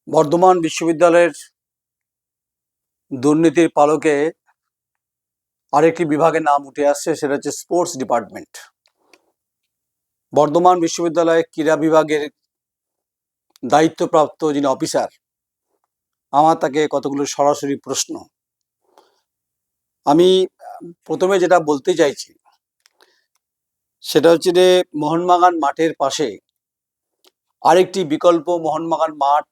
বর্ধমান বিশ্ববিদ্যালয়ের দুর্নীতির পালকে আরেকটি বিভাগের নাম উঠে আসছে, সেটা হচ্ছে স্পোর্টস ডিপার্টমেন্ট। বর্ধমান বিশ্ববিদ্যালয়ের ক্রীড়া বিভাগের দায়িত্বপ্রাপ্ত যিনি অফিসার, আমার তাকে কতগুলো সরাসরি প্রশ্ন। আমি প্রথমে যেটা বলতে চাইছি সেটা হচ্ছে যে মোহনবাগান মাঠের পাশে আরেকটি বিকল্প মোহনবাগান মাঠ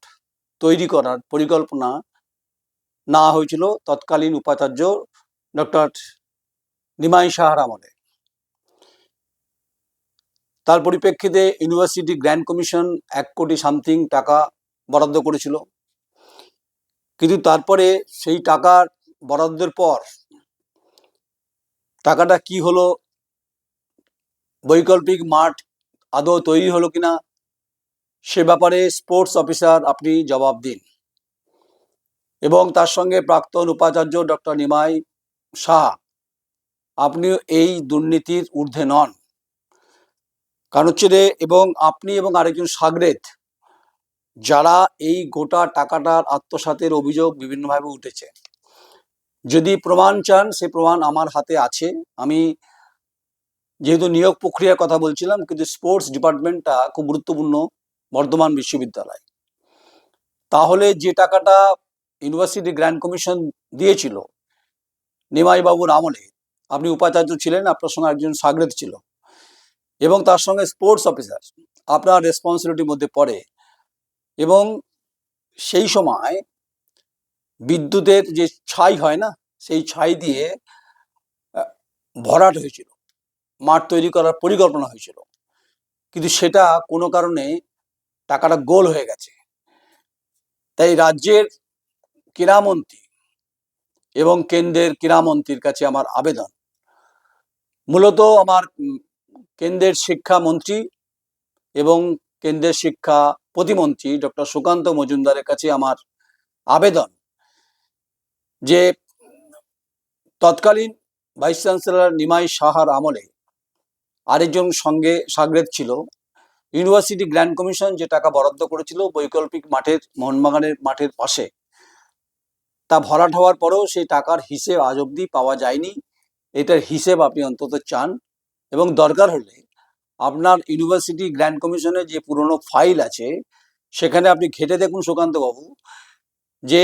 তৈরি করার পরিকল্পনা নেওয়া হয়েছিল তৎকালীন উপাচার্য ডক্টর নিমাই সাহার আমলে। তার পরিপ্রেক্ষিতে ইউনিভার্সিটি গ্র্যান্ট কমিশন 1 কোটি সামথিং টাকা বরাদ্দ করেছিল, কিন্তু তারপরে সেই টাকার বরাদ্দের পর টাকাটা কি হলো, বৈকল্পিক মাঠ আদৌ তৈরি হলো কিনা, সে ব্যাপারে স্পোর্টস অফিসার আপনি জবাব দিন। এবং তার সঙ্গে প্রাক্তন উপাচার্য ডক্টর নিমাই সাহা, আপনিও এই দুর্নীতির ঊর্ধ্বে নন। কারণ হচ্ছে যে এবং আপনি এবং আরেকজন সাগরেদ, যারা এই গোটা টাকাটার আত্মসাতের অভিযোগ বিভিন্নভাবে উঠেছে, যদি প্রমাণ চান সে প্রমাণ আমার হাতে আছে। আমি যেহেতু নিয়োগ প্রক্রিয়ার কথা বলছিলাম, কিন্তু স্পোর্টস ডিপার্টমেন্টটা খুব গুরুত্বপূর্ণ বর্ধমান বিশ্ববিদ্যালয়। তাহলে যে টাকাটা ইউনিভার্সিটি গ্র্যান্ট কমিশন দিয়েছিল নিমাই বাবুর আমলে, আপনি উপাচার্য ছিলেন, আপনার সঙ্গে একজন সাগরেদ ছিল এবং তার সঙ্গে স্পোর্টস অফিসার, আপনার রেসপন্সিবিলিটির মধ্যে পড়ে। এবং সেই সময় বিদ্যুতের যে ছাই হয় না, সেই ছাই দিয়ে ভরাট হয়েছিল, মাঠ তৈরি করার পরিকল্পনা হয়েছিল, কিন্তু সেটা কোনো কারণে টাকাটা গোল হয়ে গেছে। তাই রাজ্যের ক্রীড়ামন্ত্রী এবং কেন্দ্রের ক্রীড়ামন্ত্রীর কাছে আমার আবেদন, মূলত আমার কেন্দ্রের শিক্ষামন্ত্রী এবং কেন্দ্রের শিক্ষা প্রতিমন্ত্রী ডক্টর সুকান্ত মজুমদারের কাছে আমার আবেদন যে তৎকালীন ভাইস চ্যান্সেলর নিমাই সাহার আমলে আরেকজন সঙ্গে সাগরেদ ছিল, ইউনিভার্সিটি গ্র্যান্ট কমিশন যে টাকা বরাদ্দ করেছিল বৈকল্পিক মাঠের মোহনবাগানের মাঠের পাশে, তা ভরাট হওয়ার পরেও সেই টাকার হিসেব আজ অব্দি পাওয়া যায়নি। এটার হিসেব আপনি অন্তত চান, এবং দরকার হলে আপনার ইউনিভার্সিটি গ্র্যান্ট কমিশনের যে পুরনো ফাইল আছে সেখানে আপনি ঘেটে দেখুন সুকান্তবাবু, যে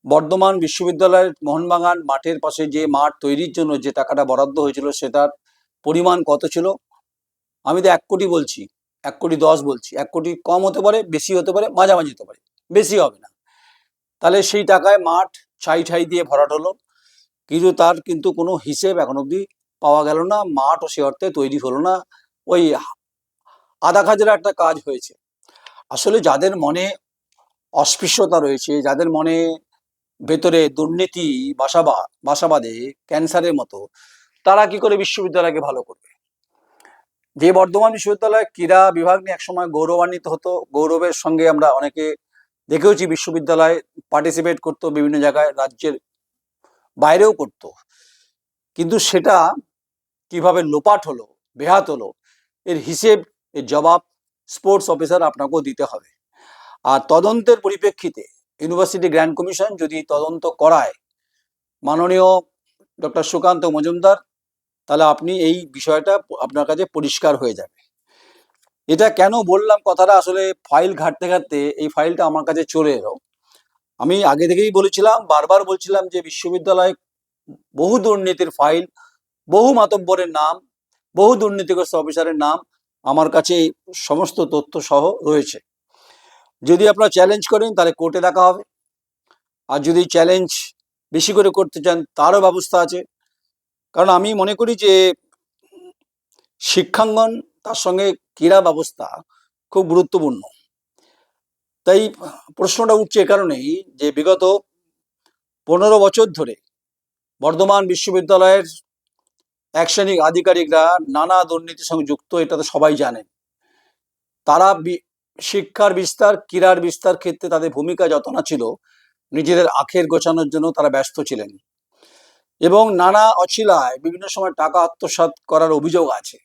বর্ধমান বিশ্ববিদ্যালয়ের মোহনবাগান মাঠের পাশে যে মাঠ তৈরির জন্য যে টাকাটা বরাদ্দ হয়েছিল সেটার পরিমাণ কত ছিল। আমি তো 1 কোটি বলছি, 1 কোটি 10 বলছি, 1 কোটি কম হতে পারে, বেশি হতে পারে, মাঝামাঝি হতে পারে, বেশি হবে না। তাহলে সেই টাকায় মাঠ ছাই ঠাই দিয়ে ভরাট হলো, কিন্তু তার কিন্তু কোনো হিসেব এখন অবধি পাওয়া গেল না, মাঠও সে অর্থে তৈরি হলো না, ওই আধা কাজের একটা কাজ হয়েছে। আসলে যাদের মনে অস্পৃশ্যতা রয়েছে, যাদের মনে ভেতরে দুর্নীতি বাসা বাঁধে ক্যান্সারের মতো, তারা কি করে বিশ্ববিদ্যালয়কে ভালো করবে? যে বর্ধমান বিশ্ববিদ্যালয় ক্রীড়া বিভাগ নিয়ে একসময় গৌরবান্বিত হতো, গৌরবের সঙ্গে আমরা অনেকে দেখেওছি বিশ্ববিদ্যালয় পার্টিসিপেট করতো, বিভিন্ন জায়গায় রাজ্যের বাইরেও করতো, কিন্তু সেটা কিভাবে লোপাট হলো, বেহাত হলো, এর হিসেব, এর জবাব স্পোর্টস অফিসার আপনাকেও দিতে হবে। আর তদন্তের পরিপ্রেক্ষিতে ইউনিভার্সিটি গ্র্যান্ট কমিশন যদি তদন্ত করায় মাননীয় ডক্টর সুকান্ত মজুমদার, তাহলে আপনি এই বিষয়টা আপনার কাছে পরিষ্কার হয়ে যাবে। এটা কেন বললাম কথাটা, আসলে ফাইল ঘাঁটতে ঘাঁটতে এই ফাইলটা আমার কাছে চলে এলো। আমি আগে থেকেই বলেছিলাম, বারবার বলছিলাম যে বিশ্ববিদ্যালয়ে বহু দুর্নীতির ফাইল, বহু মাতব্বরের নাম, বহু দুর্নীতিগ্রস্ত অফিসারের নাম আমার কাছে সমস্ত তথ্য সহ রয়েছে। যদি আপনারা চ্যালেঞ্জ করেন তাহলে কোর্টে দেখা হবে, আর যদি চ্যালেঞ্জ বেশি করে করতে চান তারও ব্যবস্থা আছে। কারণ আমি মনে করি যে শিক্ষাঙ্গন তার সঙ্গে ক্রীড়া ব্যবস্থা খুব গুরুত্বপূর্ণ। তাই প্রশ্নটা উঠছে এ কারণেই যে বিগত 15 বছর ধরে বর্ধমান বিশ্ববিদ্যালয়ের এক শ্রেণীর আধিকারিকরা নানা দুর্নীতির সঙ্গে যুক্ত, এটা তো সবাই জানেন। তারা শিক্ষার বিস্তার, ক্রীড়ার বিস্তার ক্ষেত্রে তাদের ভূমিকা যত না ছিল, নিজেদের আখের গোছানোর জন্য তারা ব্যস্ত ছিলেন, এবং নানা অছিলায় বিভিন্ন সময় টাকা আত্মসাৎ করার অভিযোগ আছে।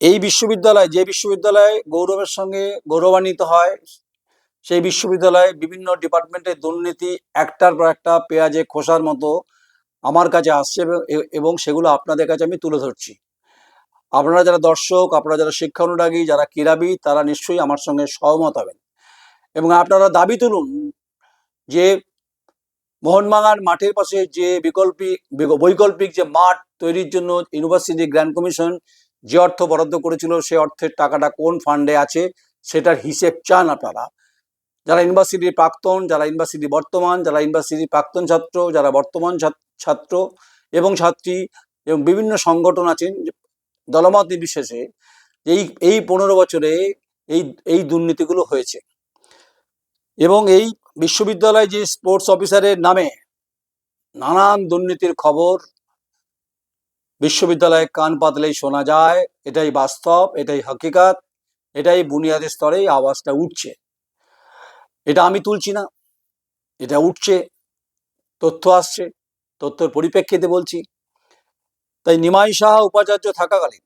এই বিশ্ববিদ্যালয়, যে বিশ্ববিদ্যালয় গৌরবের সঙ্গে গৌরবান্বিত হয়, সেই বিশ্ববিদ্যালয়ে বিভিন্ন ডিপার্টমেন্টের দুর্নীতি একটার পর একটা পেঁয়াজে খোসার মতো আমার কাছে আসছে, এবং সেগুলো আপনাদের কাছে আমি তুলে ধরছি। আপনারা যারা দর্শক, আপনারা যারা শিক্ষা অনুরাগী, যারা ক্রীড়াবিদ, তারা নিশ্চয়ই আমার সঙ্গে সহমত হবেন। এবং আপনারা দাবি তুলুন যে মোহনবাগান মাঠের পাশে যে বৈকল্পিক যে মাঠ তৈরির জন্য ইউনিভার্সিটি গ্র্যান্ড কমিশন যে অর্থ বরাদ্দ করেছিল, সে অর্থের টাকাটা কোন ফান্ডে আছে সেটার হিসেব চান আপনারা। যারা ইউনিভার্সিটির প্রাক্তন, যারা ইউনিভার্সিটি বর্তমান, যারা ইউনিভার্সিটির প্রাক্তন ছাত্র, যারা বর্তমান ছাত্র এবং ছাত্রী, এবং বিভিন্ন সংগঠন আছেন, দলমত নির্বিশেষে, এই এই 15 বছরে এই এই দুর্নীতিগুলো হয়েছে। এবং এই বিশ্ববিদ্যালয়ে যে স্পোর্টস অফিসারের নামে নানান দুর্নীতির খবর বিশ্ববিদ্যালয়ে কান পাতলেই শোনা যায়, এটাই বাস্তব, এটাই হকিকত, এটাই বুনিয়াদী স্তরেই আওয়াজটা উঠছে। এটা আমি তুলছি না, এটা উঠছে, তথ্য আসছে, তথ্যের পরিপ্রেক্ষিতে বলছি। তাই নিমাই সাহা উপাচার্য থাকাকালীন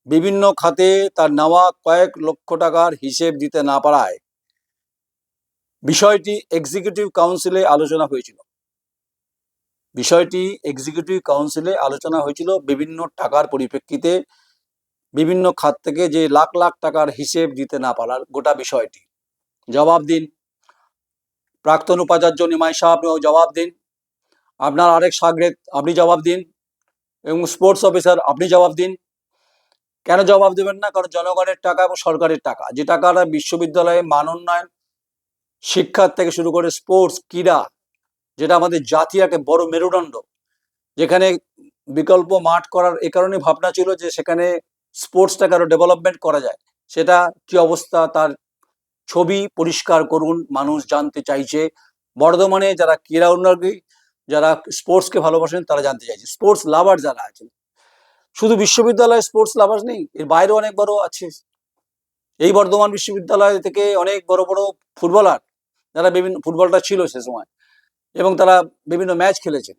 বিভিন্ন খাতে তার নেওয়া কয়েক লক্ষ টাকার হিসেব দিতে না পারায় বিষয়টি এক্সিকিউটিভ কাউন্সিলে আলোচনা হয়েছিল। বিভিন্ন টাকার পরিপ্রেক্ষিতে বিভিন্ন খাত থেকে যে লাখ লাখ টাকার হিসেব দিতে না পারার গোটা বিষয়টি। জবাব দিন প্রাক্তন উপাচার্য নিমাই সাহা, আপনিও জবাব দিন। আপনার আরেক সাগরেদ, আপনি জবাব দিন। এবং স্পোর্টস অফিসার, আপনি জবাব দিন। কেন জবাব দেবেন না? কারণ জনগণের টাকা এবং সরকারের টাকা, যে টাকাটা বিশ্ববিদ্যালয়ে মান উন্নয়ন, শিক্ষার থেকে শুরু করে স্পোর্টস, ক্রীড়া, যেটা আমাদের জাতীয় একটা বড় মেরুদণ্ড, যেখানে বিকল্প মাঠ করার এ কারণে ভাবনা ছিল যে সেখানে স্পোর্টসটাকে আরো ডেভেলপমেন্ট করা যায়। সেটা কি অবস্থা, তার ছবি পরিষ্কার করুন, মানুষ জানতে চাইছে। বর্ধমানে যারা ক্রীড়া অনুরাগী, যারা স্পোর্টসকে ভালোবাসেন, তারা জানতে চাইছে। স্পোর্টস লাভার যারা আছেন, শুধু বিশ্ববিদ্যালয়ে স্পোর্টস লাভার নেই, এর বাইরেও অনেক বড় আছে। এই বর্ধমান বিশ্ববিদ্যালয় থেকে অনেক বড় বড় ফুটবলার, যারা বিভিন্ন ফুটবলটা ছিল সে সময়, এবং তারা বিভিন্ন ম্যাচ খেলেছেন।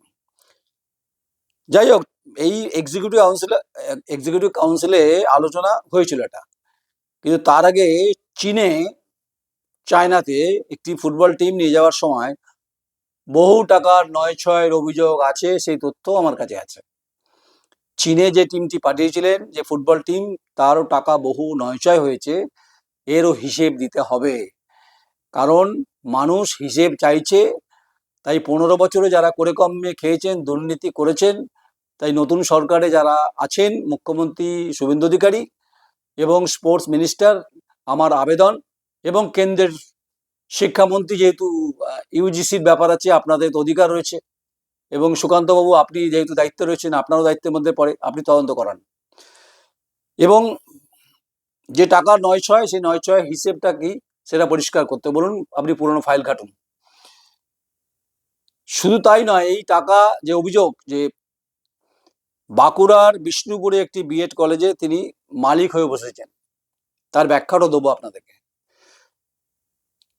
যাই হোক, এই এক্সিকিউটিভ কাউন্সিলে আলোচনা হয়েছিল এটা। কিন্তু তার আগে চীনে, চায়নাতে একটি ফুটবল টিম নিয়ে যাওয়ার সময় বহু টাকার নয় ছয়ের অভিযোগ আছে, সেই তথ্য আমার কাছে আছে। চীনে যে টিমটি পাঠিয়েছিলেন, যে ফুটবল টিম, তারও টাকা বহু নয় ছয় হয়েছে, এরও হিসেব দিতে হবে। কারণ মানুষ হিসেব চাইছে। তাই 15 বছরে যারা করে কমে খেয়েছেন, দুর্নীতি করেছেন, তাই নতুন সরকারে যারা আছেন, মুখ্যমন্ত্রী শুভেন্দু অধিকারী এবং স্পোর্টস মিনিস্টার, আমার আবেদন, এবং কেন্দ্রের শিক্ষামন্ত্রী, যেহেতু ইউজিসির ব্যাপার আছে, আপনাদের অধিকার রয়েছে, এবং সুকান্ত বাবু, আপনি যেহেতু দায়িত্বে রয়েছেন, আপনারও দায়িত্বের মধ্যে পড়ে, আপনি তদন্ত করান। এবং যে টাকা নয় ছয়, সেই নয় ছয় হিসেবটা কি সেটা পরিষ্কার করতে বলুন। আপনি পুরনো ফাইল ঘাটুন। শুধু তাই নয়, এই টাকা, যে অভিযোগ যে বাঁকুড়ার বিষ্ণুপুরে একটি বিএড কলেজে তিনি মালিক হয়ে বসেছেন, তার ব্যাখ্যাটাও দেবো আপনাদেরকে।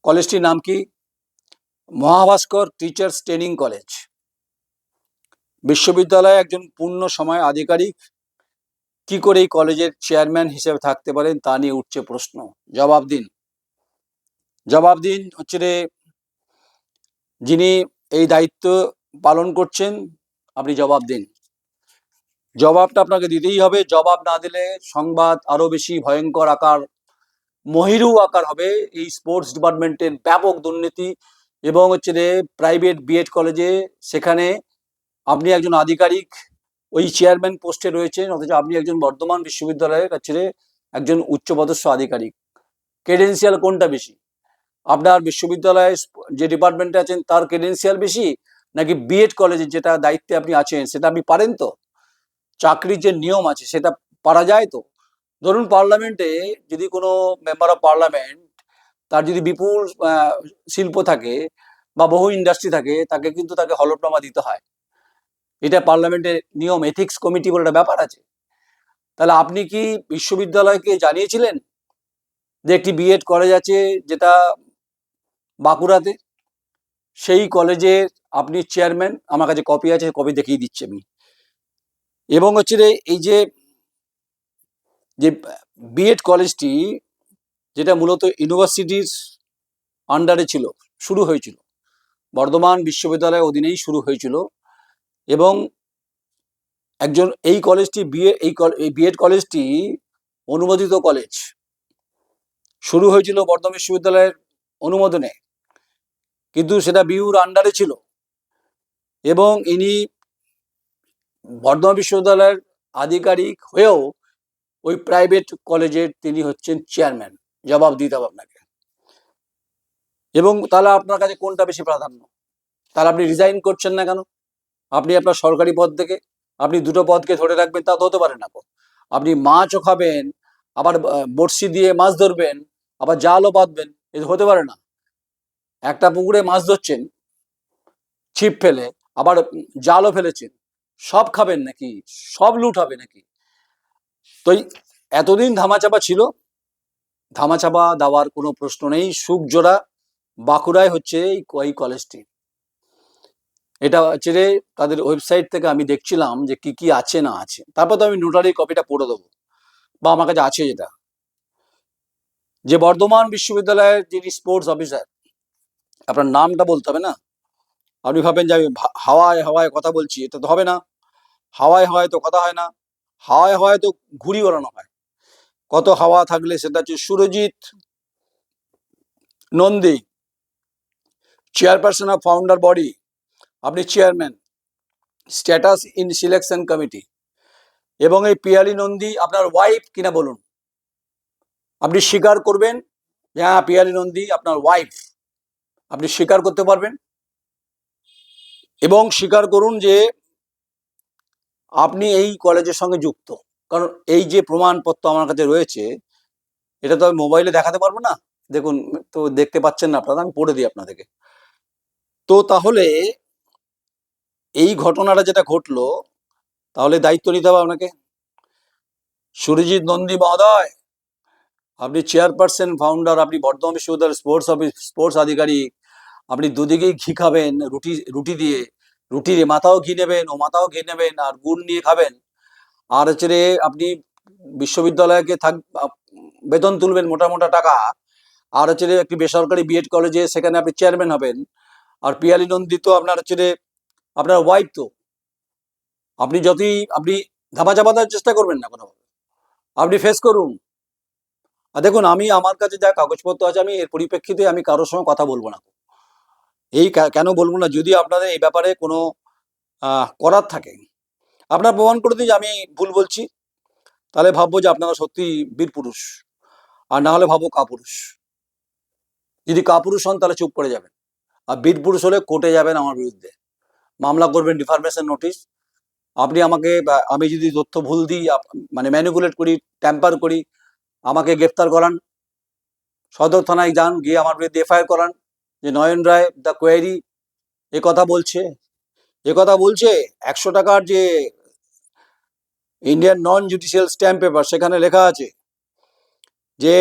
কলেজটির নাম কি? মহাভাস্কর টিচার্স ট্রেনিং কলেজ। বিশ্ববিদ্যালয়ে একজন পূর্ণ সময় আধিকারিক কি করে এই কলেজের চেয়ারম্যান হিসেবে থাকতে পারেন, তা নিয়ে উঠছে প্রশ্ন। জবাব দিন। জবাব দিন হচ্ছে রে, যিনি এই দায়িত্ব পালন করছেন, আপনি জবাব দিন। জবাবটা আপনাকে দিতেই হবে। জবাব না দিলে সংবাদ আরো বেশি ভয়ঙ্কর আকার, মহিরু আকার হবে। এই স্পোর্টস ডিপার্টমেন্টের ব্যাপক দুর্নীতি, এবং হচ্ছে রে প্রাইভেট বিএড কলেজে, সেখানে আপনি একজন আধিকারিক, ওই চেয়ারম্যান পোস্টে রয়েছেন, অথচ আপনি একজন বর্ধমান বিশ্ববিদ্যালয়ের কাছে একজন উচ্চপদস্থ আধিকারিক। ক্রেডেন্সিয়াল কোনটা বেশি? আপনার বিশ্ববিদ্যালয়ে যে ডিপার্টমেন্টে আছেন তার ক্রেডেন্সিয়াল বেশি, নাকি বিএড কলেজের যেটা দায়িত্বে আপনি আছেন সেটা আপনি পারেন তো? চাকরির যে নিয়ম আছে সেটা পারা যায় তো? ধরুন পার্লামেন্টে যদি কোনো মেম্বার অফ পার্লামেন্ট, তার যদি বিপুল শিল্প থাকে বা বহু ইন্ডাস্ট্রি থাকে, তাকে হলফনামা দিতে হয়। এটা পার্লামেন্টের নিয়ম। এথিক্স কমিটি বলে একটা ব্যাপার আছে। তাহলে আপনি কি বিশ্ববিদ্যালয়কে জানিয়েছিলেন যে একটি বিএড কলেজ আছে যেটা বাঁকুড়াতে, সেই কলেজের আপনি চেয়ারম্যান? আমার কাছে কপি আছে, কপি দেখিয়ে দিচ্ছি আমি। এবং হচ্ছে রে, এই যে যে বিএড কলেজটি, যেটা মূলত ইউনিভার্সিটির আন্ডারে ছিল, শুরু হয়েছিল বর্ধমান বিশ্ববিদ্যালয়ের অধীনেই শুরু হয়েছিল। এবং একজন এই কলেজটি এই বিএড কলেজটি অনুমোদিত কলেজ, শুরু হয়েছিল বর্ধমান বিশ্ববিদ্যালয়ের অনুমোদনে, কিন্তু সেটা বিউর আন্ডারে ছিল। এবং ইনি বর্ধমান বিশ্ববিদ্যালয়ের আধিকারিক হয়েও ওই প্রাইভেট কলেজের তিনি হচ্ছেন চেয়ারম্যান। জবাব দিতে হবে আপনাকে। এবং তাহলে আপনার কাছে কোনটা বেশি প্রাধান্য? তাহলে আপনি রিজাইন করছেন না কেন? আপনি আপনার সরকারি পদ থেকে আপনি দুটো পদকে ধরে রাখবেন, তা তো হতে পারে না। আপনি মাছও খাবেন, আবার বড়শি দিয়ে মাছ ধরবেন, আবার জালও বাঁধবেন, এটা হতে পারে না। একটা পুকুরে মাছ ধরছেন ছিপ ফেলে, আবার জালও ফেলেছেন, সব খাবেন নাকি? সব লুট হবে নাকি? তো এতদিন ধামাচাপা ছিল, ধামাচাপা দেওয়ার কোনো প্রশ্ন নেই। সুখজোড়া বাঁকুড়ায় হচ্ছে এই কলেজটি। এটা হচ্ছে রে তাদের ওয়েবসাইট থেকে আমি দেখছিলাম যে কি কি আছে না আছে, তারপর তো আমি নোটারি কপিটা পড়ে দেবো, বা আমার কাছে আছে যেটা, যে বর্ধমান বিশ্ববিদ্যালয়ের যিনি স্পোর্টস অফিসার, আপনার নামটা বলতে হবে না। আপনি ভাবেন যে আমি হাওয়ায় হাওয়ায় কথা বলছি, এটা তো হবে না। হাওয়ায় হাওয়ায় তো কথা হয় না, হাওয়ায় হাওয়ায় তো ঘুড়ি ওড়ানো হয়। কত হাওয়া থাকলে সেটা হচ্ছে Surajit Nandi, chairperson of founder body, আপনি chairman, status in selection committee. এবং এই পিয়ালি নন্দী আপনার ওয়াইফ কিনা বলুন, আপনি স্বীকার করবেন যে হ্যাঁ পিয়ালি নন্দী আপনার ওয়াইফ, আপনি স্বীকার করতে পারবেন। এবং স্বীকার করুন যে আপনি এই কলেজের সঙ্গে যুক্ত, কারণ এই যে প্রমাণপত্র আমার কাছে রয়েছে, এটা তো আমি মোবাইলে দেখাতে পারবো না। দেখুন, তো দেখতে পাচ্ছেন না আপনারা, আমি পড়ে দিই আপনাদেরকে। তো তাহলে এই ঘটনাটা যেটা ঘটলো, তাহলে দায়িত্ব নিতে হবে আপনাকে। সুরজিৎ নন্দী মহোদয়, আপনি চেয়ারপারসন ফাউন্ডার, আপনি বর্ধমান বিশ্ববিদ্যালয়ের স্পোর্টস আধিকারিক, আপনি দুদিকেই ঘি খাবেন, রুটি দিয়ে, রুটির মাথাও ঘি নেবেন, ও মাথাও ঘি নেবেন, আর গুড় নিয়ে খাবেন। আর হচ্ছে রে আপনি বিশ্ববিদ্যালয়কে বেতন তুলবেন মোটা মোটা টাকা। আর হচ্ছে রে একটি বেসরকারি বিএড কলেজে, সেখানে আপনি চেয়ারম্যান হবেন। আর পিয়ালি নন্দী তো আপনার হচ্ছে রে আপনার ওয়াইফ। তো আপনি যতই আপনি ধামাচাপা দেওয়ার চেষ্টা করবেন না কোনো, আপনি ফেস করুন। আর দেখুন, আমি আমার কাছে যা কাগজপত্র আছে, আমি এর পরিপ্রেক্ষিতে আমি কারোর সঙ্গে কথা বলবো না। এই কেন বলবো না, যদি আপনাদের এই ব্যাপারে কোনো করার থাকে, আপনার প্রমাণ করে দিই যে আমি ভুল বলছি, তাহলে ভাববো যে আপনারা সত্যি বীর পুরুষ, আর না হলে ভাববো কাপুরুষ। যদি কাপুরুষ হন তাহলে চুপ করে যাবেন, আর বীর পুরুষ হলে কোর্টে যাবেন, আমার বিরুদ্ধে মামলা করবেন, ডিফারমেশন নোটিশ। আপনি আমাকে, আমি যদি তথ্য ভুল দিই, মানে ম্যানিপুলেট করি, ট্যাম্পার করি, আমাকে গ্রেফতার করান, সদর থানায় যান, গিয়ে আমার বিরুদ্ধে এফআইআর করান যে নয়ন রায় দ্য কোয়েরি এ কথা বলছে। 100 টাকার যে ইন্ডিয়ান নন জুডিশিয়াল স্ট্যাম্প পেপার, সেখানে লেখা আছে যে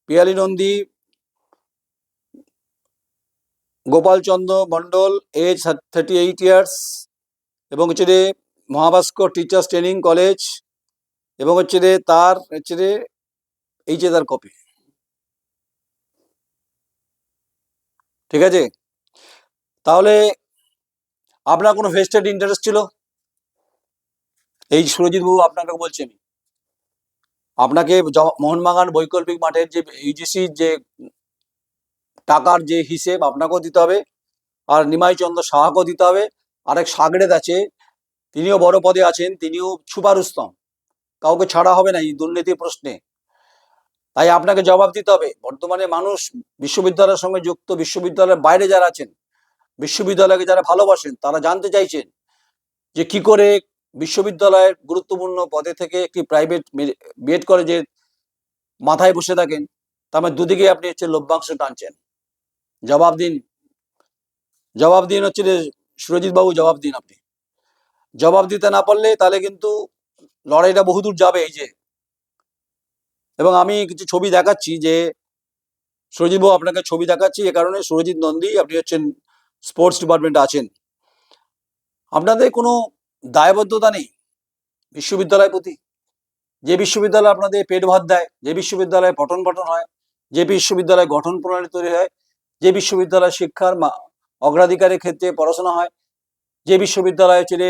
পিয়ালি নন্দী গোপাল চন্দ্র মন্ডল, এজ 38 ইয়ার্স, এবং হচ্ছে রে মহাভাস্কর টিচার্স ট্রেনিং কলেজ, এবং হচ্ছে রে তার হচ্ছে রে এই যে তার কপি, ঠিক আছে? তাহলে আপনার কোনো ভেস্টেড ইন্টারেস্ট ছিল? এই সুরজিৎ বাবু আপনাকে বলছি আমি, আপনাকে মোহনবাগান বৈকল্পিক মাঠের যে ইউজিসির যে টাকার যে হিসেব আপনাকেও দিতে হবে, আর নিমাই চন্দ্র সাহাকেও দিতে হবে। আরেক সাগরেদ আছে, তিনিও বড় পদে আছেন, তিনিও সুপারুস্তম, কাউকে ছাড়া হবে না এই দুর্নীতি প্রশ্নে। তাই আপনাকে জবাব দিতে হবে। বর্তমানে মানুষ বিশ্ববিদ্যালয়ের সঙ্গে যুক্ত, বিশ্ববিদ্যালয়ের বাইরে যারা আছেন, বিশ্ববিদ্যালয়কে যারা ভালোবাসেন, তারা জানতে চাইছেন যে কি করে বিশ্ববিদ্যালয়ের গুরুত্বপূর্ণ পদে থেকে একটি প্রাইভেট বিএড কলেজের মাথায় বসে থাকেন, তার মানে দুদিকে আপনি হচ্ছে লভ্যাংশ টানছেন। জবাব দিন, জবাব দিন হচ্ছে সুরজিৎ বাবু, জবাব দিন। আপনি জবাব দিতে না পারলে তাহলে কিন্তু লড়াইটা বহুদূর যাবে। এই যে, এবং আমি কিছু ছবি দেখাচ্ছি, যে সুরজিৎ বাবু আপনাকে ছবি দেখাচ্ছি এ কারণে, সুরজিৎ নন্দী আপনি হচ্ছেন স্পোর্টস ডিপার্টমেন্টে আছেন, আপনাদের কোনো দায়বদ্ধতা নেই বিশ্ববিদ্যালয়ের প্রতি? যে বিশ্ববিদ্যালয় আপনাদের পেট ভাত দেয়, যে বিশ্ববিদ্যালয়ে পঠন পাঠন হয়, যে বিশ্ববিদ্যালয়ে গঠন প্রণালী তৈরি হয়, যে বিশ্ববিদ্যালয় শিক্ষার অগ্রাধিকারের ক্ষেত্রে পড়াশোনা হয়, যে বিশ্ববিদ্যালয়ে ছেড়ে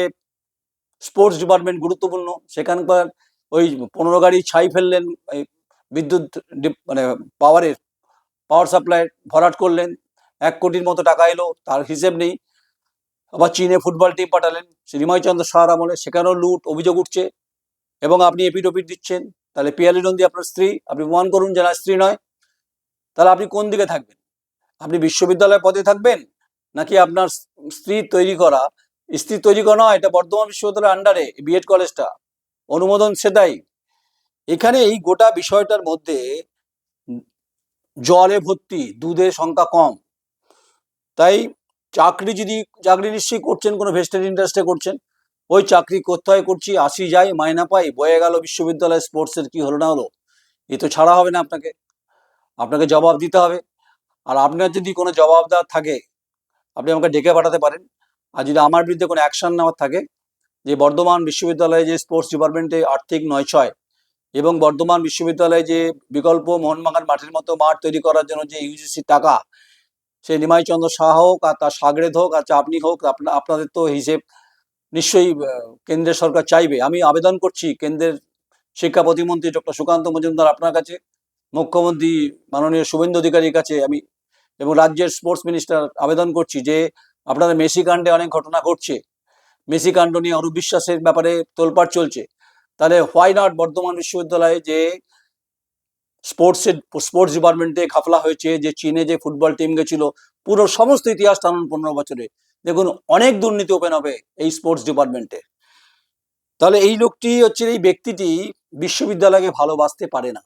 স্পোর্টস ডিপার্টমেন্ট গুরুত্বপূর্ণ, সেখানকার ওই 15 গাড়ি ছাই ফেললেন, এই বিদ্যুৎ মানে পাওয়ার সাপ্লাই ভরাট করলেন, 1 কোটির মতো টাকা এলো, তার হিসেব নেই। আবার চীনে ফুটবল টিম পাঠালেন নিমাইচন্দ্র সাহার আমলে, সেখানেও লুট অভিযোগ উঠছে এবং আপনি এপিডোপিট দিচ্ছেন। তাহলে পিয়ালি নন্দী আপনার স্ত্রী, আপনি প্রমাণ করুন যে না স্ত্রী নয়। তাহলে আপনি কোন দিকে থাকবেন? আপনি বিশ্ববিদ্যালয় পদে থাকবেন, নাকি আপনার স্ত্রী তৈরি করা নয়, এটা বর্ধমান বিশ্ববিদ্যালয়ের আন্ডারে বিএড কলেজটা, অনুমোদন সেটাই। এখানে এই গোটা বিষয়টার মধ্যে জলে ভর্তি, দুধের সংখ্যা কম। তাই চাকরি নিশ্চয়ই করছেন, কোনো ভেস্টেড ইন্টারেস্টে করছেন। ওই চাকরি কোথায় করছি, আসি যাই, মাইনা পাই, বয়ে গেল বিশ্ববিদ্যালয় স্পোর্টসের কি হলো না হলো, এ তো ছাড়া হবে না। আপনাকে জবাব দিতে হবে। আর আপনার যদি কোনো জবাব দেওয়ার থাকে, আপনি আমাকে ডেকে পাঠাতে পারেন। আর যদি আমার বিরুদ্ধে কোনো অ্যাকশন নেওয়ার থাকে, যে বর্ধমান বিশ্ববিদ্যালয়ে যে স্পোর্টস ডিপার্টমেন্টে আর্থিক নয়ছয় এবং বর্ধমান বিশ্ববিদ্যালয়ে যে বিকল্প মোহনবাগান মাঠের মতো মাঠ তৈরি করার জন্য যে ইউজিসির টাকা, সে নিমাইচন্দ্র শাহ হোক আর তার সাগরেদ হোক আর আপনি হোক, আপনাদের তো হিসেব নিশ্চয়ই কেন্দ্রের সরকার চাইবে। আমি আবেদন করছি কেন্দ্রের শিক্ষা প্রতিমন্ত্রী ডক্টর সুকান্ত মজুমদার আপনার কাছে, মুখ্যমন্ত্রী মাননীয় শুভেন্দু অধিকারীর কাছে আমি, এবং রাজ্যের স্পোর্টস মিনিস্টার আবেদন করছি যে আপনাদের মেসি কাণ্ডে অনেক ঘটনা ঘটছে, মেসি কাণ্ড নিয়ে অরূপ বিশ্বাসের ব্যাপারে তোলপাড় চলছে। তাহলে হোয়াই নট বর্ধমান বিশ্ববিদ্যালয়ে যে স্পোর্টস ডিপার্টমেন্টে ঘাপলা হয়েছে, যে চীনে যে ফুটবল টিম গেছিল, পুরো সমস্ত ইতিহাস টানুন 15 বছরে, দেখুন অনেক দুর্নীতি ওপেন হবে এই স্পোর্টস ডিপার্টমেন্টে। তাহলে এই লোকটি হচ্ছে, এই ব্যক্তিটি বিশ্ববিদ্যালয়কে ভালোবাসতে পারে না।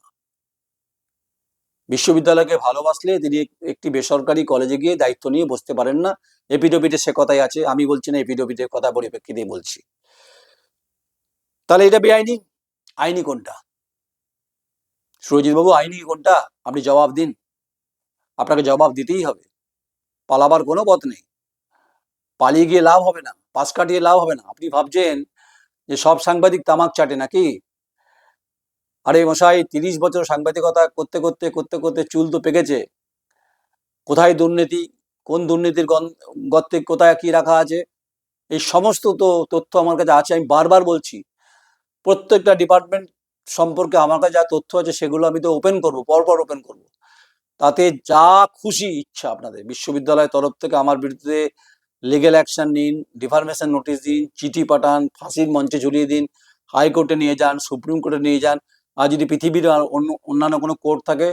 বিশ্ববিদ্যালয়কে ভালোবাসলে তিনি একটি বেসরকারি কলেজে গিয়ে দায়িত্ব নিয়ে বসতে পারেন না। এপিডোপিটে সে কথাই আছে, আমি বলছি না, এপিডোপিটের কথা পরিপ্রেক্ষিতে বলছি। তাহলে এটা বেআইনি? আইনি কোনটা সুরজিৎ বাবু, আইনি কোনটা? আপনি জবাব দিন। আপনাকে জবাব দিতেই হবে, পালাবার কোনো পথ নেই। পালিয়ে গিয়ে লাভ হবে না, পাশ কাটিয়ে লাভ হবে না। আপনি ভাবছেন যে সব সাংবাদিক তামাক চাটে নাকি? আরে মশাই, 30 বছর সাংবাদিকতা করতে করতে করতে করতে চুল তো পেকেছে। কোথায় দুর্নীতি, কোন দুর্নীতির গর্তে কোথায় কি রাখা আছে, এই সমস্ত তো তথ্য আমার কাছে আছে। আমি বারবার বলছি, প্রত্যেকটা ডিপার্টমেন্ট সম্পর্কে আমার কাছে যা তথ্য আছে সেগুলো আমি তো ওপেন করবো, পরপর ওপেন করব। তাতে যা খুশি ইচ্ছা আপনাদের বিশ্ববিদ্যালয়ের তরফ থেকে আমার বিরুদ্ধে লিগেল অ্যাকশন নিন, ডিফার্মেশন নোটিশ দিন, চিঠি পাঠান, ফাঁসির মঞ্চে ঝুলিয়ে দিন, হাইকোর্টে নিয়ে যান, সুপ্রিম কোর্টে নিয়ে যান, আর যদি পৃথিবীর অন্যান্য কোনো কোর্ট থাকে,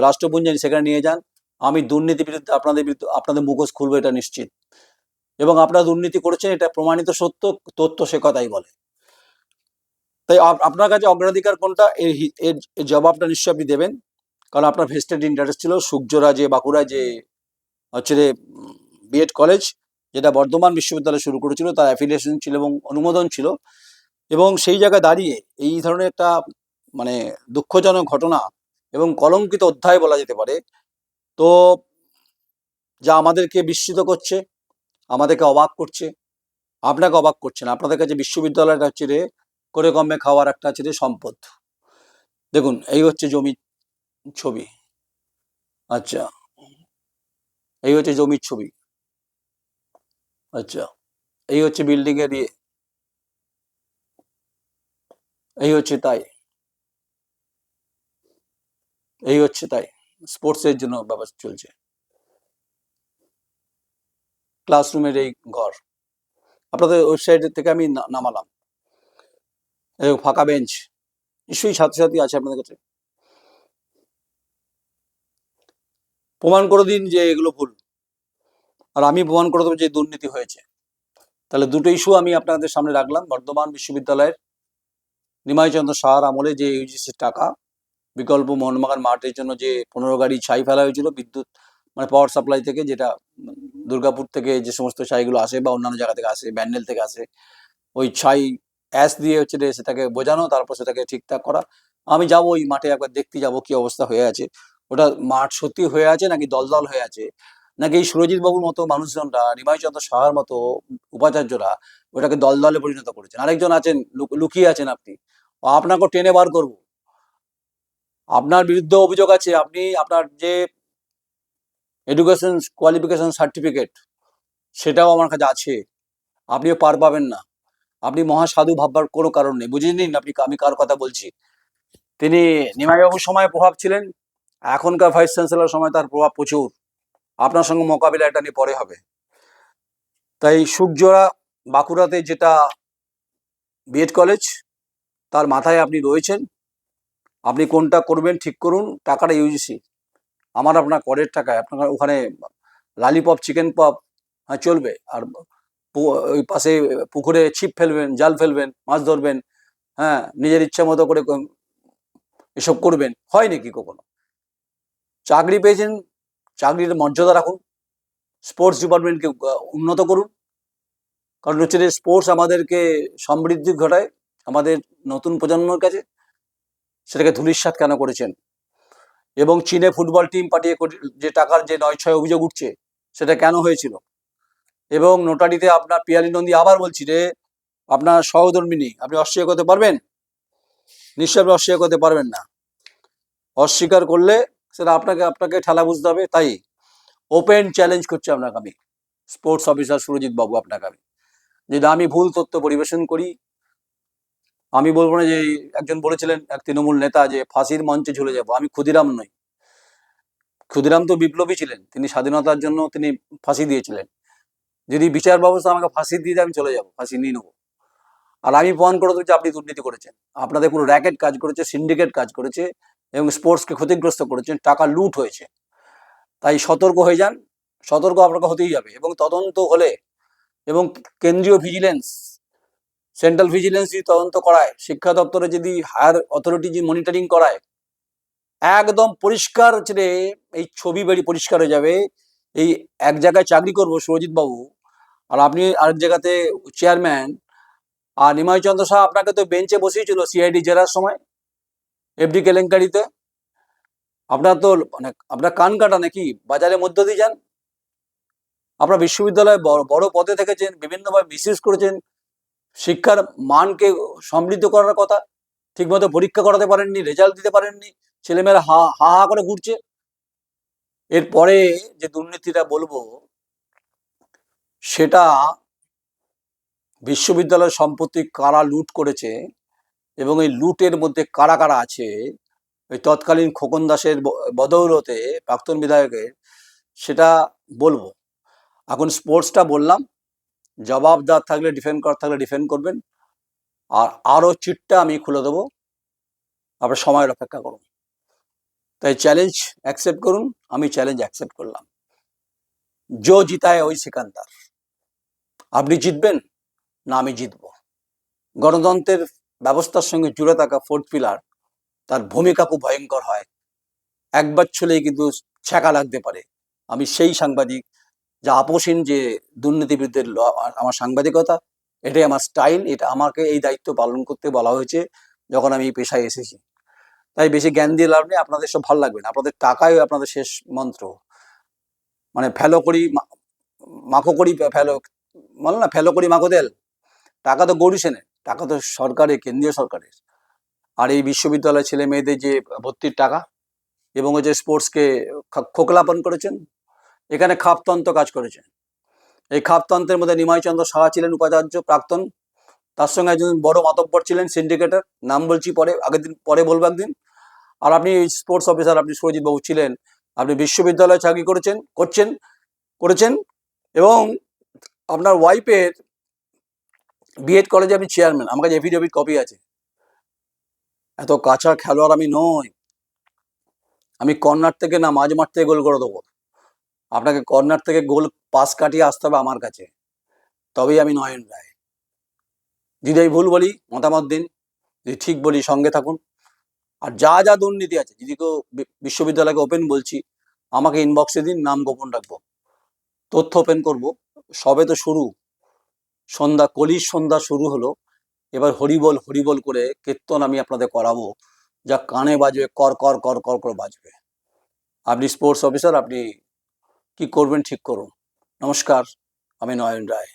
রাষ্ট্রপুঞ্জ, সেখানে নিয়ে যান। আমি দুর্নীতির বিরুদ্ধে আপনাদের মুখোশ খুলবো, এটা নিশ্চিত। এবং আপনারা দুর্নীতি করেছেন, এটা প্রমাণিত সত্য, তথ্য সে কথাই বলে। তাই আপনার কাছে অগ্রাধিকার কোনটা, এর জবাবটা নিশ্চয়ই আপনি দেবেন। কারণ আপনার ভেস্টেড ইন্টারেস্ট ছিল সূর্যরা যে বাঁকুড়ায় যে হচ্ছে বিএড কলেজ, যেটা বর্ধমান বিশ্ববিদ্যালয় শুরু করেছিল, তার অ্যাফিলিয়েশন ছিল এবং অনুমোদন ছিল। এবং সেই জায়গায় দাঁড়িয়ে এই ধরনের একটা মানে দুঃখজনক ঘটনা এবং কলঙ্কিত অধ্যায় বলা যেতে পারে, তো যা আমাদেরকে বিস্মিত করছে, আমাদেরকে অবাক করছে। আপনাকে অবাক করছে না, আপনাদের কাছে বিশ্ববিদ্যালয়টা হচ্ছে রে করে কমে খাওয়ার একটা হচ্ছে রে সম্পদ। দেখুন, এই হচ্ছে জমির ছবি। আচ্ছা, এই হচ্ছে জমির ছবি। আচ্ছা, এই হচ্ছে বিল্ডিং এর ইয়ে, এই হচ্ছে তাই, এই হচ্ছে তাই স্পোর্টসের জন্য ব্যবস্থা চলছে। ক্লাসরুমের এই ঘর আপনাদের ওয়েবসাইট থেকে আমি নামালাম, ফাঁকা বেঞ্চ, নিশ্চয়ই ছাত্রছাত্রী আছে আপনাদের কাছে। প্রমাণ করে দিন যে এগুলো ভুল, আর আমি প্রমাণ করে দেবো যে দুর্নীতি হয়েছে। তাহলে দুটো ইস্যু আমি আপনাদের সামনে রাখলাম। বর্ধমান বিশ্ববিদ্যালয়ের নিমাইচন্দ্র সাহার আমলে যে ইউজিসির টাকা, বিকল্প মোহনবাগান মাঠের জন্য যে 15 গাড়ি ছাই ফেলা হয়েছিল বিদ্যুৎ মানে পাওয়ার সাপ্লাই থেকে, যেটা দুর্গাপুর থেকে যে সমস্ত ছাইগুলো আসে বা অন্যান্য জায়গা থেকে আসে, ব্যান্ডেল থেকে আসে, ওই ছাই অ্যাশ দিয়ে হচ্ছে সেটাকে বোঝানো, তারপর সেটাকে ঠিকঠাক করা। আমি যাবো ওই মাঠে একবার দেখতে যাবো কি অবস্থা হয়ে আছে, ওটা মাঠ সত্যি হয়ে আছে নাকি দলদল হয়ে আছে, নাকি এই সুরজিৎ বাবুর মতো মানুষজনরা, নিমাইচন্দ্র সাহার মতো উপাচার্যরা ওটাকে দলদলে পরিণত করেছেন। আরেকজন আছেন লুকিয়ে আছেন, আপনি আপনাকেও টেনে বার করব। আপনার বিরুদ্ধে অভিযোগ আছে, আপনি আপনার যে এডুকেশন কোয়ালিফিকেশন সার্টিফিকেট সেটাও আমার কাছে আছে, আপনিও পার পাবেন না। আপনি মহাসাধু ভাববার কোনো কারণ নেই, বুঝে নিন আপনি আমি কার কথা বলছি। তিনি নিমাইবাবুর সময় প্রভাব ছিলেন, এখনকার ভাইস চ্যান্সেলর সময় তার প্রভাব প্রচুর। আপনার সঙ্গে মোকাবিলা এটা নিয়ে পরে হবে। তাই সুখজোড়া বাঁকুড়াতে যেটা বিএড কলেজ, তার মাথায় আপনি রয়েছেন, আপনি কোনটা করবেন ঠিক করুন। টাকাটা ইউজিসি, আমার আপনার করের টাকায় আপনার ওখানে লালিপপ চিকেন পপ চলবে, আর ওই পাশে পুকুরে ছিপ ফেলবেন, জাল ফেলবেন, মাছ ধরবেন, হ্যাঁ, নিজের ইচ্ছা মতো করে এসব করবেন, হয় নাকি কখনো? চাকরি পেয়েছেন, চাকরির মর্যাদা রাখুন, স্পোর্টস ডিপার্টমেন্টকে উন্নত করুন। কারণ হচ্ছে যে স্পোর্টস আমাদেরকে সমৃদ্ধি ঘটায় আমাদের নতুন প্রজন্মের কাছে। সেটাকে ধূলিসাৎ কেন করেছেন? এবং চীনে ফুটবল টিম পাঠিয়ে যে টাকার যে ৯-৬ অভিযোগ উঠছে, সেটা কেন হয়েছিল? এবং নোটারিতে আপনার পিয়ালি নন্দী, আবার বলছি রে, আপনার সহধর্মিনী, আপনি অস্বীকার করতে পারবেন? নিশ্চয়ই আপনি অস্বীকার করতে পারবেন না। অস্বীকার করলে সেটা আপনাকে ঠেলা বুঝতে হবে। তাই ওপেন চ্যালেঞ্জ করছি আপনাকে আমি, স্পোর্টস অফিসার সুরজিৎ বাবু, আপনাকে আমি, যদি আমি ভুল তথ্য পরিবেশন করি, আমি বলবো না যে একজন বলেছিলেন এক তৃণমূল নেতা যে ফাঁসির মঞ্চে ঝুলে যাব। আমি ক্ষুদিরাম নই, ক্ষুদিরাম তো বিপ্লবী ছিলেন, তিনি স্বাধীনতার জন্য তিনি ফাঁসি দিয়েছিলেন। যদি বিচার ব্যবস্থা আমাকে ফাঁসি দিয়ে দেয়, আমি চলে যাবো, ফাঁসি নিয়ে নেবো। আর আমি প্রমাণ করে দেবো যে আপনি দুর্নীতি করেছেন, আপনাদের পুরো র্যাকেট কাজ করেছে, সিন্ডিকেট কাজ করেছে, এবং স্পোর্টসকে ক্ষতিগ্রস্ত করেছেন, টাকা লুট হয়েছে। তাই সতর্ক হয়ে যান, সতর্ক আপনাকে হতেই যাবে। এবং তদন্ত হলে, এবং কেন্দ্রীয় ভিজিলেন্স, সেন্ট্রাল ভিজিলেন্স যদি তদন্ত করায়, শিক্ষা দপ্তরে যদি হায়ার অথরিটি যদি মনিটরিং করায়, একদম পরিষ্কার হচ্ছে রে, এই ছবি বেরি পরিষ্কার হয়ে যাবে। এই এক জায়গায় চাকরি করবো সুরজিৎ বাবু, আর আপনি আরেক জায়গাতে চেয়ারম্যান। আর নিমাই চন্দ্র শাহ আপনাকে তো বেঞ্চে বসিয়েছিল সিআইডি জেরার সময়, এফডি কেলেঙ্কারিতে। আপনার তো মানে আপনার কান কাটা নাকি, বাজারের মধ্য দিয়ে যান। আপনার বিশ্ববিদ্যালয়ে বড় পদে থেকেছেন, বিভিন্নভাবে মিসইউজ করেছেন, শিক্ষার মানকে সমৃদ্ধ করার কথা, ঠিকমতো পরীক্ষা করাতে পারেননি, রেজাল্ট দিতে পারেননি, ছেলেমেয়েরা হা হা হা করে ঘুরছে। এরপরে যে দুর্নীতিটা বলবো, সেটা বিশ্ববিদ্যালয়ের সম্পত্তি কারা লুট করেছে, এবং এই লুটের মধ্যে কারা কারা আছে, ওই তৎকালীন খোকন দাসের বদৌলতে, প্রাক্তন বিধায়কের, সেটা বলবো। এখন স্পোর্টসটা বললাম, জবাবদার থাকলে, ডিফেন্ড করার থাকলে ডিফেন্ড করবেন, আর আরও চিটটা আমি খুলে দেবো, আপনার সময়ের অপেক্ষা করুন। তাই চ্যালেঞ্জ অ্যাকসেপ্ট করুন, আমি চ্যালেঞ্জ অ্যাকসেপ্ট করলাম। জো জিতায় ওই সিকান্দার, আপনি জিতবেন না আমি জিতবো। গণতন্ত্রের ব্যবস্থার সঙ্গে জুড়ে থাকা ফোর্থ পিলার, তার ভূমিকা খুব ভয়ঙ্কর হয়, একবার ছলেই কিন্তু ছ্যাঁকা লাগতে পারে। আমি সেই সাংবাদিক, যা আপোষহীন যে দুর্নীতির বিরুদ্ধে আমার সাংবাদিকতা, এটাই আমার স্টাইল, এটা আমাকে এই দায়িত্ব পালন করতে বলা হয়েছে যখন আমি এই পেশায় এসেছি। তাই বেশি জ্ঞান দিয়ে লাভ নেই, আপনাদের সব ভালো লাগবে না, আপনাদের টাকাই আপনাদের শেষ মন্ত্র। মানে ফেলো করি মাখো করি ফেলো, বল না, ফেলো করি মাখো তেল। টাকা তো গরু সেনের, টাকা তো সরকারের, কেন্দ্রীয় সরকারের। আর এই বিশ্ববিদ্যালয়ের ছেলে মেয়েদের যে ভর্তির টাকা, এবং ওই যে স্পোর্টসকে খোকলাপন করেছেন, এখানে খাপতন্ত্র কাজ করেছেন। এই খাপতন্ত্রের মধ্যে নিমাই চন্দ্র সাহা ছিলেন উপাচার্য প্রাক্তন, তার সঙ্গে একজন বড় মাতব্বর ছিলেন সিন্ডিকেটর, নাম বলছি পরে, আগের দিন পরে বলবো একদিন। আর আপনি স্পোর্টস অফিসার, আপনি সুরজিৎ বাবু ছিলেন, আপনি বিশ্ববিদ্যালয়ে চাকরি করেছেন, এবং আপনার ওয়াইফের বিএড কলেজে আপনি চেয়ারম্যান, আমার কাছে এফিডেভিট কপি আছে। এত কাঁচা খেলোয়াড় আমি নই, আমি কর্নার থেকে না মাঝ মাঠ থেকে গোল করে দেবো। আপনাকে কর্নার থেকে গোল পাস কাটিয়ে আসতে হবে আমার কাছে, তবেই আমি নয়ন রায়। যদি আমি ভুল বলি মতামত দিন, যদি ঠিক বলি সঙ্গে থাকুন। আর যা যা দুর্নীতি আছে, যদি কেউ বিশ্ববিদ্যালয়কে ওপেন বলছি, আমাকে ইনবক্সে দিন, নাম গোপন রাখবো, তথ্য ওপেন করব। সবে তো শুরু, সন্ধ্যা, কলির সন্ধ্যা শুরু হলো, এবার হরিবল হরিবল করে কীর্তন আমি আপনাদের করাবো, যা কানে বাজবে, কর কর কর কর করে বাজবে। আপনি স্পোর্টস অফিসার, আপনি কি করবেন ঠিক করুন। নমস্কার, আমি নয়ন রায়।